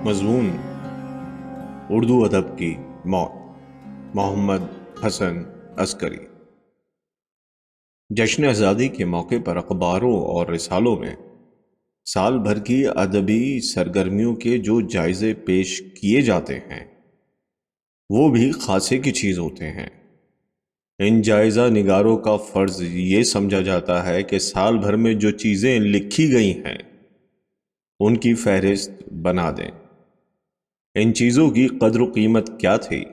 مضمون: اردو ادب کی موت، محمد حسن عسکری۔ جشن آزادی کے موقع پر اخباروں اور رسالوں میں سال بھر کی ادبی سرگرمیوں کے جو جائزے پیش کیے جاتے ہیں وہ بھی خاصے کی چیز ہوتے ہیں۔ ان جائزہ نگاروں کا فرض یہ سمجھا جاتا ہے کہ سال بھر میں جو چیزیں لکھی گئی ہیں ان کی فہرست بنا دیں۔ ان چیزوں کی قدر و قیمت کیا تھی،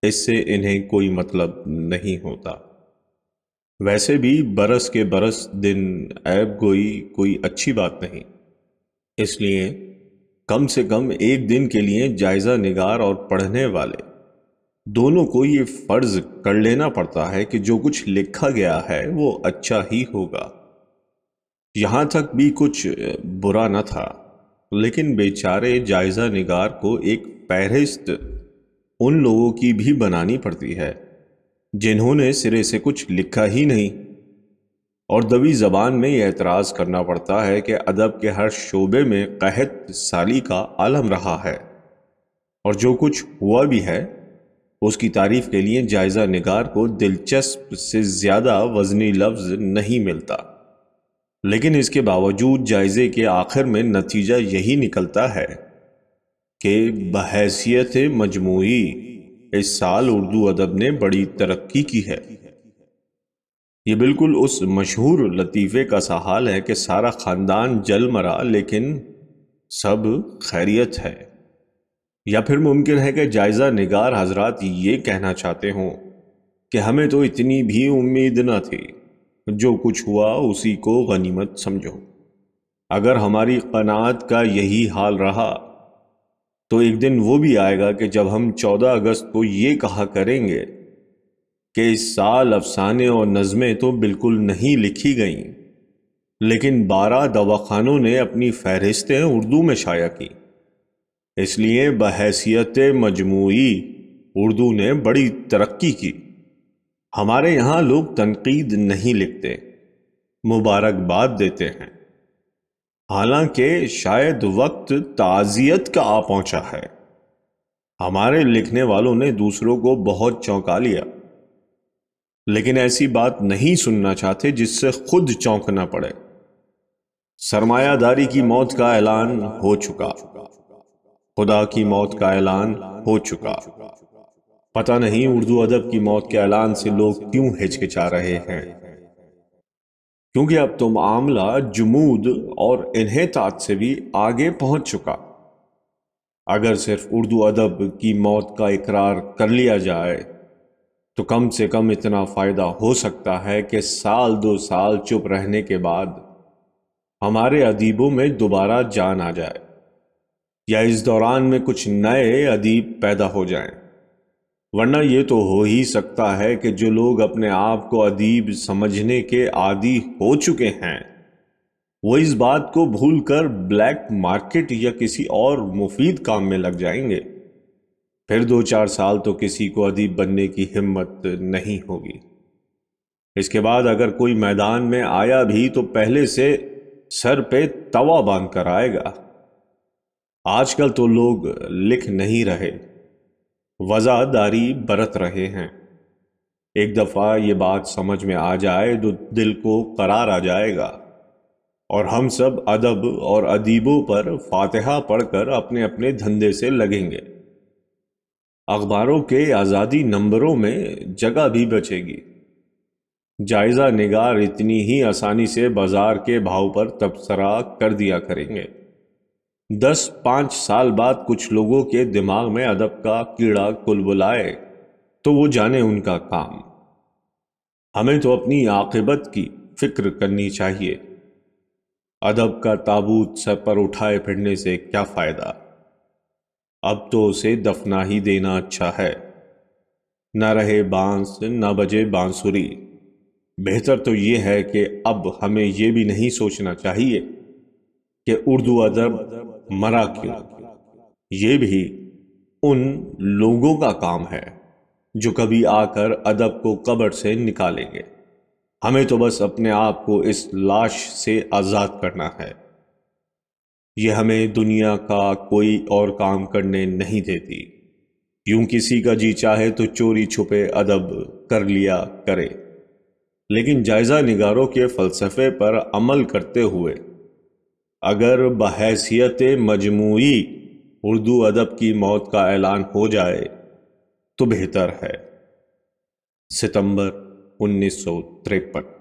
اس سے انہیں کوئی مطلب نہیں ہوتا۔ ویسے بھی برس کے برس دن عیب گوئی کوئی اچھی بات نہیں، اس لیے کم سے کم ایک دن کے لیے جائزہ نگار اور پڑھنے والے دونوں کو یہ فرض کر لینا پڑتا ہے کہ جو کچھ لکھا گیا ہے وہ اچھا ہی ہوگا۔ یہاں تک بھی کچھ برا نہ تھا، لیکن بیچارے جائزہ نگار کو ایک فہرست ان لوگوں کی بھی بنانی پڑتی ہے جنہوں نے سرے سے کچھ لکھا ہی نہیں، اور دبی زبان میں یہ اعتراض کرنا پڑتا ہے کہ ادب کے ہر شعبے میں قحط سالی کا عالم رہا ہے، اور جو کچھ ہوا بھی ہے اس کی تعریف کے لیے جائزہ نگار کو دلچسپ سے زیادہ وزنی لفظ نہیں ملتا۔ لیکن اس کے باوجود جائزے کے آخر میں نتیجہ یہی نکلتا ہے کہ بحیثیت مجموعی اس سال اردو ادب نے بڑی ترقی کی ہے۔ یہ بالکل اس مشہور لطیفے کا سا حال ہے کہ سارا خاندان جل مرا لیکن سب خیریت ہے۔ یا پھر ممکن ہے کہ جائزہ نگار حضرات یہ کہنا چاہتے ہوں کہ ہمیں تو اتنی بھی امید نہ تھی، جو کچھ ہوا اسی کو غنیمت سمجھو۔ اگر ہماری قناعت کا یہی حال رہا تو ایک دن وہ بھی آئے گا کہ جب ہم 14 اگست کو یہ کہا کریں گے کہ اس سال افسانے اور نظمیں تو بالکل نہیں لکھی گئیں، لیکن 12 دواخانوں نے اپنی فہرستیں اردو میں شائع کی، اس لیے بحیثیت مجموعی اردو نے بڑی ترقی کی۔ ہمارے یہاں لوگ تنقید نہیں لکھتے، مبارکباد دیتے ہیں، حالانکہ شاید وقت تعزیت کا آ پہنچا ہے۔ ہمارے لکھنے والوں نے دوسروں کو بہت چونکا لیا، لیکن ایسی بات نہیں سننا چاہتے جس سے خود چونکنا پڑے۔ سرمایہ داری کی موت کا اعلان ہو چکا، خدا کی موت کا اعلان ہو چکا۔ پتہ نہیں اردو ادب کی موت کے اعلان سے لوگ کیوں ہچکچا رہے ہیں، کیونکہ اب تو معاملہ جمود اور انحطاط سے بھی آگے پہنچ چکا۔ اگر صرف اردو ادب کی موت کا اقرار کر لیا جائے تو کم سے کم اتنا فائدہ ہو سکتا ہے کہ سال 2 سال چپ رہنے کے بعد ہمارے ادیبوں میں دوبارہ جان آ جائے، یا اس دوران میں کچھ نئے ادیب پیدا ہو جائیں۔ ورنہ یہ تو ہو ہی سکتا ہے کہ جو لوگ اپنے آپ کو ادیب سمجھنے کے عادی ہو چکے ہیں وہ اس بات کو بھول کر بلیک مارکیٹ یا کسی اور مفید کام میں لگ جائیں گے۔ پھر 2-4 سال تو کسی کو ادیب بننے کی ہمت نہیں ہوگی۔ اس کے بعد اگر کوئی میدان میں آیا بھی تو پہلے سے سر پہ توا باندھ کر آئے گا۔ آج کل تو لوگ لکھ نہیں رہے، وزاداری برت رہے ہیں۔ ایک دفعہ یہ بات سمجھ میں آ جائے تو دل کو قرار آ جائے گا، اور ہم سب ادب اور ادیبوں پر فاتحہ پڑھ کر اپنے اپنے دھندے سے لگیں گے۔ اخباروں کے آزادی نمبروں میں جگہ بھی بچے گی۔ جائزہ نگار اتنی ہی آسانی سے بازار کے بھاؤ پر تبصرہ کر دیا کریں گے۔ 10-5 سال بعد کچھ لوگوں کے دماغ میں ادب کا کیڑا کلبلائے تو وہ جانے ان کا کام۔ ہمیں تو اپنی عاقبت کی فکر کرنی چاہیے۔ ادب کا تابوت سر پر اٹھائے پھرنے سے کیا فائدہ؟ اب تو اسے دفنا ہی دینا اچھا ہے۔ نہ رہے بانس نہ بجے بانسری۔ بہتر تو یہ ہے کہ اب ہمیں یہ بھی نہیں سوچنا چاہیے کہ اردو ادب مرا کیوں۔ یہ بھی ان لوگوں کا کام ہے جو کبھی آ کر ادب کو قبر سے نکالیں گے۔ ہمیں تو بس اپنے آپ کو اس لاش سے آزاد کرنا ہے۔ یہ ہمیں دنیا کا کوئی اور کام کرنے نہیں دیتی، یوں کسی کا جی چاہے تو چوری چھپے ادب کر لیا کرے، لیکن جائزہ نگاروں کے فلسفے پر عمل کرتے ہوئے اگر بحیثیت مجموعی اردو ادب کی موت کا اعلان ہو جائے تو بہتر ہے۔ ستمبر 1953۔